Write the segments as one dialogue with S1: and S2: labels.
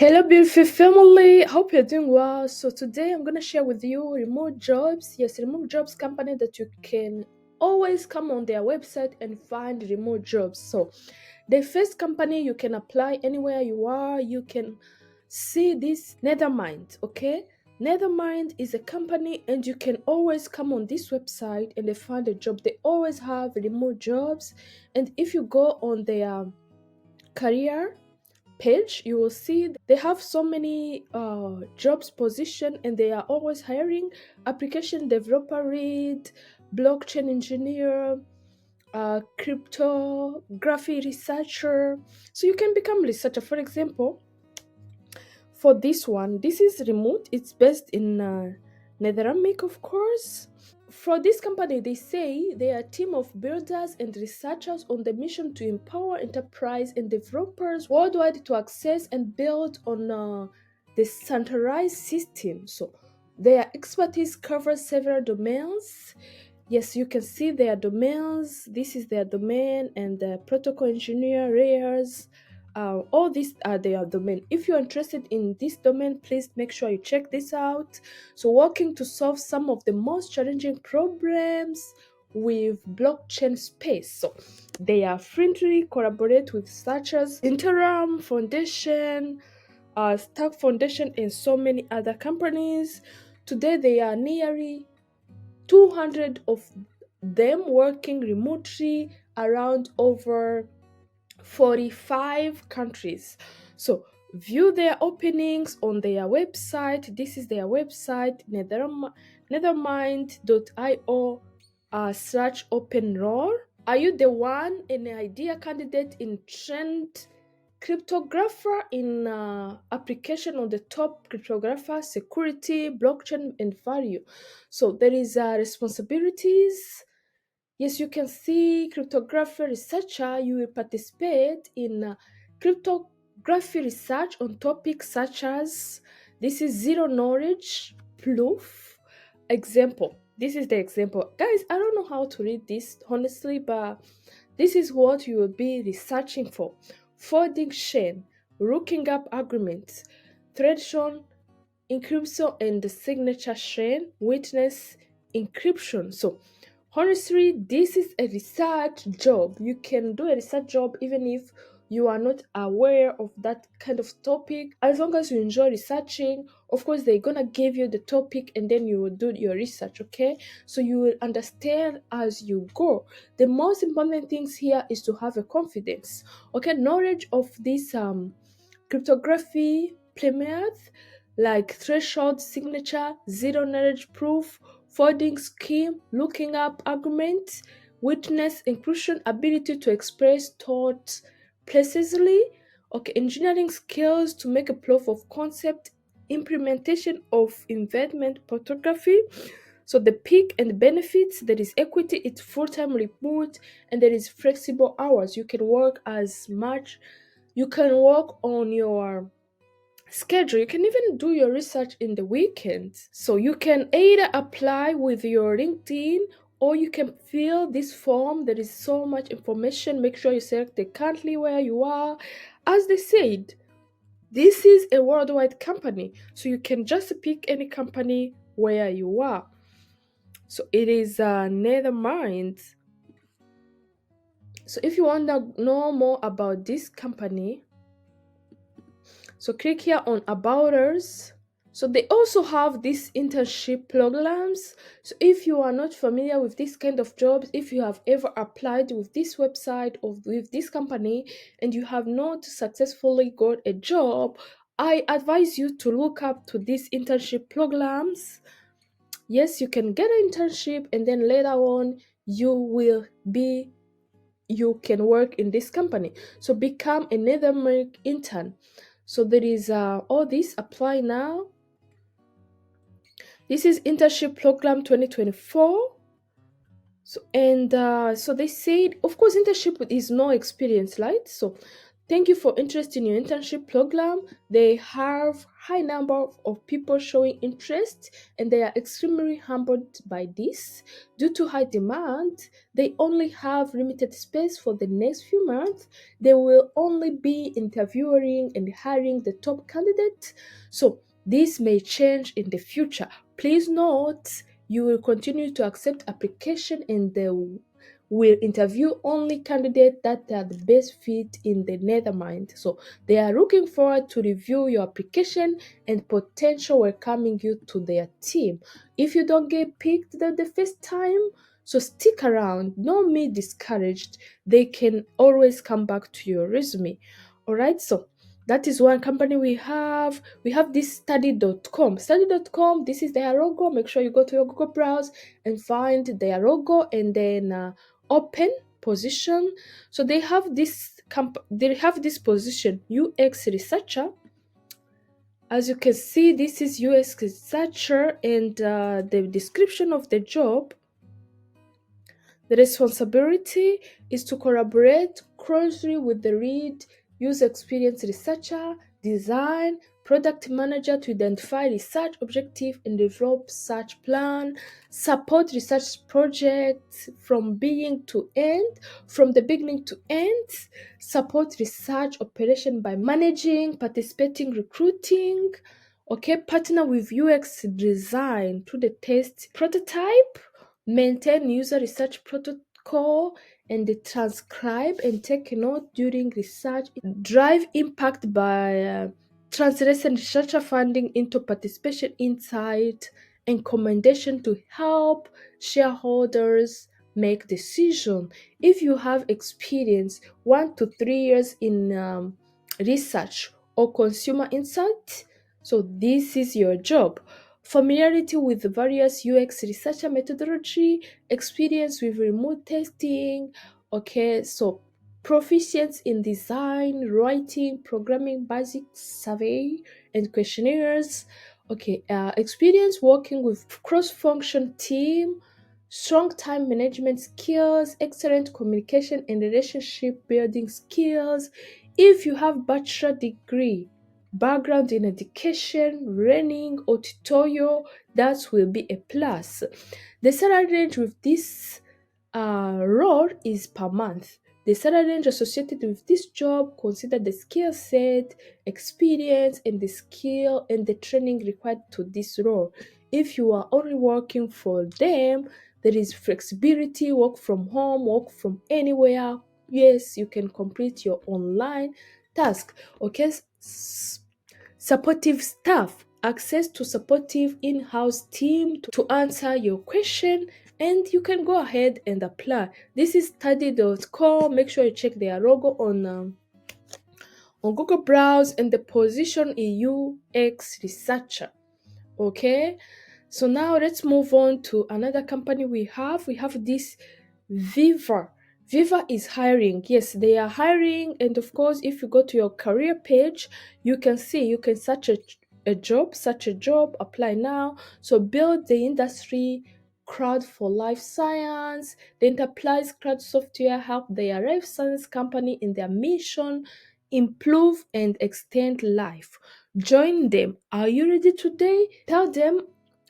S1: Hello, beautiful family. Hope you're doing well. So today I'm gonna share with you remote jobs. Yes, remote jobs company that you can always come on their website and find remote jobs. So the first company you can apply anywhere you are. You can see this Nethermind. Okay, Nethermind is a company, and you can always come on this website and they find a job. They always have remote jobs, and if you go on their career page, you will see they have so many jobs position, and they are always hiring application developer, read, blockchain engineer, cryptography researcher. So you can become researcher. For example, for this one, this is remote. It's based in Netherlands, of course. For this company, they say they are a team of builders and researchers on the mission to empower enterprise and developers worldwide to access and build on the centralized system. So their expertise covers several domains. Yes, you can see their domains. This is their domain, and the protocol engineer, layers, all these are their domain. If you're interested in this domain, please make sure you check this out. So working to solve some of the most challenging problems with blockchain space. So they are friendly, collaborate with such as Interim Foundation, Stack Foundation, and so many other companies. Today they are nearly 200 of them working remotely around over 45 countries. So view their openings on their website. This is their website, nethermind.io slash open role. Are you the one, an idea candidate in trend cryptographer in application on the top cryptographer, security, blockchain, and value? So there is responsibilities. Yes, you can see cryptography researcher. You will participate in cryptography research on topics such as, this is zero knowledge proof. Example. This is the example. Guys, I don't know how to read this honestly, but this is what you will be researching for. Folding chain, looking up agreements, thread encryption, and the signature chain, witness encryption. So honestly, this is a research job. You can do a research job even if you are not aware of that kind of topic. As long as you enjoy researching, of course, they're gonna give you the topic and then you will do your research, okay? So you will understand as you go. The most important things here is to have a confidence, okay? Knowledge of this cryptography premiers like threshold signature, zero knowledge proof, folding scheme, looking up arguments, witness encryption, ability to express thoughts precisely, okay, engineering skills to make a proof of concept, implementation of investment photography. So the peak and benefits, there is equity, it's full-time remote, and there is flexible hours. You can work as much, you can work on your schedule. You can even do your research in the weekends. So you can either apply with your LinkedIn, or you can fill this form. There is so much information. Make sure you select the country where you are. As they said, this is a worldwide company, so you can just pick any company where you are. So it is Nethermind. So if you want to know more about this company, so click here on About Us. So they also have these internship programs. So if you are not familiar with this kind of jobs, if you have ever applied with this website or with this company and you have not successfully got a job, I advise you to look up to these internship programs. Yes, you can get an internship, and then later on you can work in this company. So become a Nethermind intern. So there is all this, apply now. This is internship program 2024. So they said, of course, internship is no experience, right? So Thank you for interest in your internship program. They have high number of people showing interest and they are extremely humbled by this. Due to high demand, they only have limited space for the next few months. They will only be interviewing and hiring the top candidates. So this may change in the future. Please note you will continue to accept application and they will interview only candidates that are the best fit in the Netherlands. So they are looking forward to review your application and potential welcoming you to their team. If you don't get picked the first time, so stick around. Don't be discouraged. They can always come back to your resume. All right. So that is one company we have. We have this study.com. Study.com, this is their logo. Make sure you go to your Google browse and find their logo and then open position. So they have this position, UX researcher. As you can see, this is UX researcher, and the description of the job. The responsibility is to collaborate closely with the lead user experience researcher, design, product manager to identify research objective and develop search plan, support research projects from the beginning to end, support research operation by managing, participating, recruiting, okay, partner with UX design to the test prototype, maintain user research protocol, and transcribe and take note during research, drive impact by translation researcher funding into participation insight and commendation to help shareholders make decision. If you have experience 1 to 3 years in research or consumer insight, so this is your job. Familiarity with various UX researcher methodology, experience with remote testing, okay, so proficiency in design, writing, programming, basic survey and questionnaires, okay, experience working with cross-function team, strong time management skills, excellent communication and relationship building skills. If you have bachelor degree, background in education, learning, or tutorial, that will be a plus. The salary range with this role is per month. The salary range associated with this job consider the skill set, experience, and the skill and the training required to this role. If you are only working for them, there is flexibility, work from home, work from anywhere. Yes, you can complete your online task. Okay, supportive staff, access to supportive in-house team to answer your question, and you can go ahead and apply. This is study.com. Make sure you check their logo on Google Browse, and the position is UX researcher. Okay, so now let's move on to another company we have. We have this Viva. Viva is hiring. Yes, they are hiring. And of course, if you go to your career page, you can search search a job, apply now. So build the industry crowd for life science. The enterprise crowd software help their life science company in their mission, improve and extend life. Join them. Are you ready today? Tell them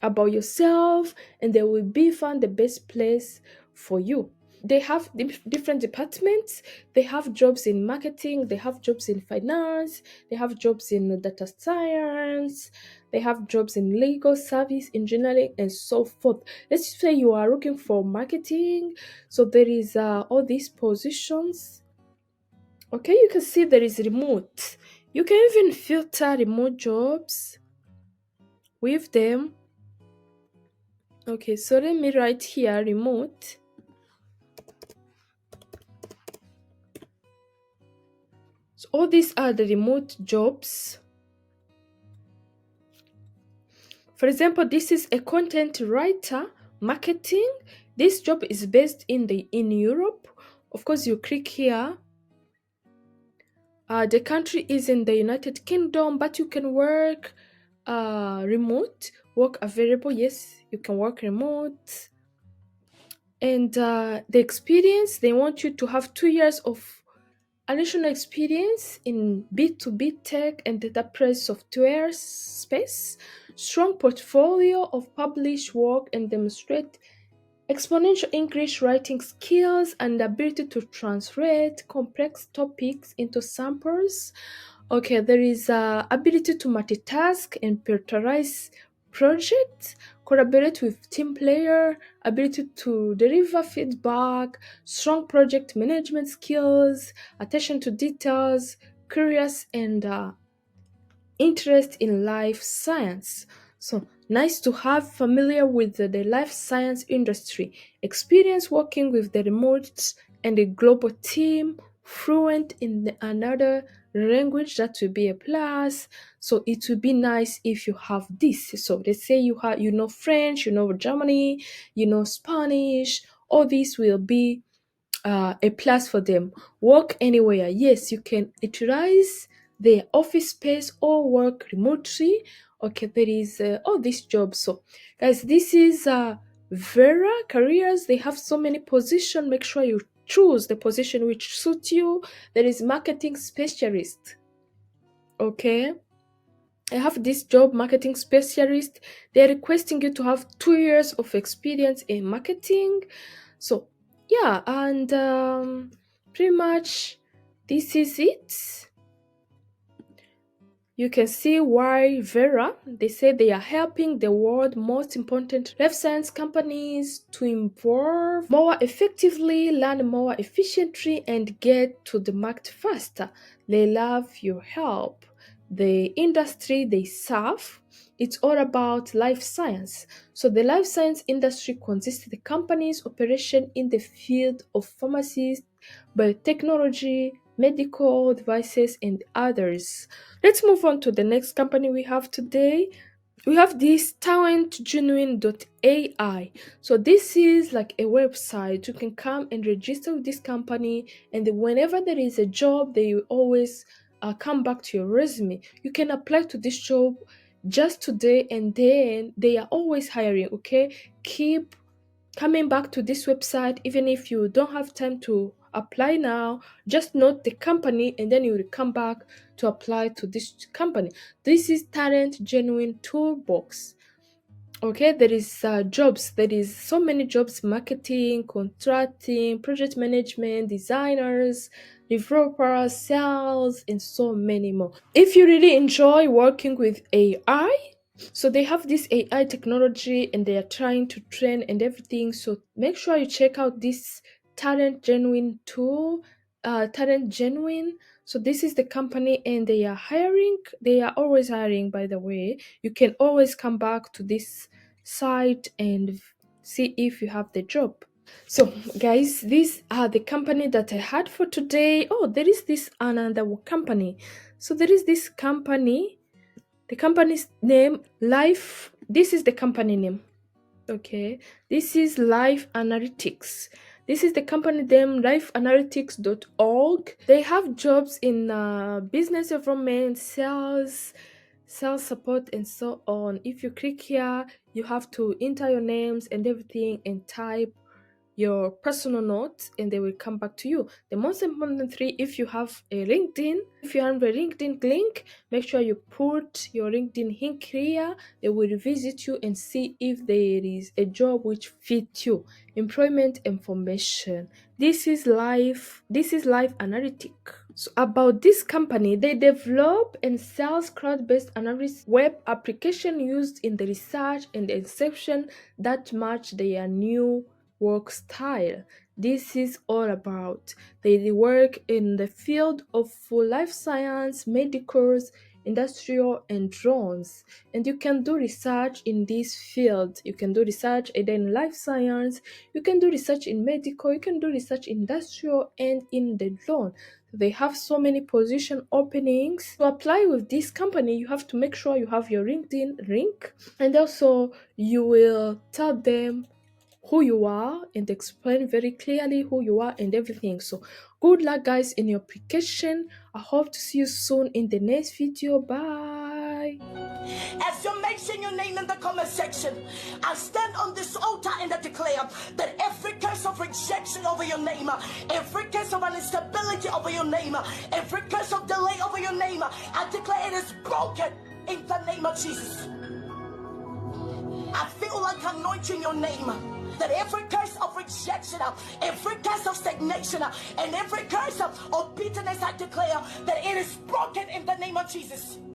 S1: about yourself and they will be found the best place for you. They have different departments. They have jobs in marketing, they have jobs in finance, they have jobs in data science, they have jobs in legal service, engineering, and so forth. Let's say you are looking for marketing, so there is all these positions. Okay, you can see there is remote. You can even filter remote jobs with them. Okay, so let me write here remote. So all these are the remote jobs. For example, this is a content writer, marketing. This job is based in Europe. Of course, you click here. The country is in the United Kingdom, but you can work remote. Work available. Yes, you can work remote. And the experience, they want you to have 2 years of additional experience in B2B tech and enterprise software space, strong portfolio of published work, and demonstrate exponential English writing skills and ability to translate complex topics into samples. Okay, there is ability to multitask and prioritize projects, collaborate with team player, ability to deliver feedback, strong project management skills, attention to details, curious and interest in life science. So nice to have familiar with the life science industry, experience working with the remote and a global team, fluent in another language, that will be a plus. So it would be nice if you have this. So they say you know French, you know Germany, you know Spanish. All these will be a plus for them. Work anywhere. Yes, you can utilize the office space or work remotely. Okay, there is all these jobs. So, guys, this is Vera Careers. They have so many positions. Make sure you choose the position which suits you. There is marketing specialist. Okay. I have this job, marketing specialist. They're requesting you to have 2 years of experience in marketing. So, yeah, and pretty much this is it. You can see why Vera, they say they are helping the world most important life science companies to evolve more effectively, learn more efficiently, and get to the market faster. They love your help. The industry they serve, it's all about life science. So the life science industry consists of the company's operation in the field of pharmacies, biotechnology, medical devices, and others. Let's move on to the next company we have today. We have this talentgenuine.ai. So this is like a website. You can come and register with this company, and then whenever there is a job, they will always come back to your resume. You can apply to this job just today, and then they are always hiring. Okay, keep coming back to this website even if you don't have time to apply now. Just note the company, and then you will come back to apply to this company. This is Talent Genuine Toolbox. Okay, there is jobs. There is so many jobs: marketing, contracting, project management, designers, developers, sales, and so many more. If you really enjoy working with AI, so they have this AI technology and they are trying to train and everything. So make sure you check out this Talent Genuine tool, Talent Genuine. So this is the company and they are hiring. They are always hiring, by the way. You can always come back to this site and see if you have the job. So guys, these are the company that I had for today. Oh, there is this another company. So there is this company. The company's name, Life. This is the company name. Okay, this is Life Analytics. This is the company name, lifeanalytics.org. They have jobs in business development, sales support, and so on. If you click here, you have to enter your names and everything and type your personal notes, and they will come back to you. The most important thing, if you have a LinkedIn, if you have a LinkedIn link, make sure you put your LinkedIn link here. They will visit you and see if there is a job which fits you. Employment information. This is life analytic. So about this company, they develop and sell cloud-based analysis web application used in the research and inception that match their new work style. This is all about. They work in the field of life science, medicals, industrial, and drones. And you can do research in this field. You can do research either in life science, you can do research in medical, you can do research in industrial, and in the drone. They have so many position openings. To apply with this company, you have to make sure you have your LinkedIn link, and also you will tell them who you are and explain very clearly who you are and everything. So good luck guys in your application. I hope to see you soon in the next video. Bye. Bye.
S2: As you mention your name in the comment section, I stand on this altar and I declare that every curse of rejection over your name, every curse of instability over your name, every curse of delay over your name, I declare it is broken in the name of Jesus. I feel like anointing your name, that every curse of rejection, every curse of stagnation, and every curse of bitterness, I declare that it is broken in the name of Jesus.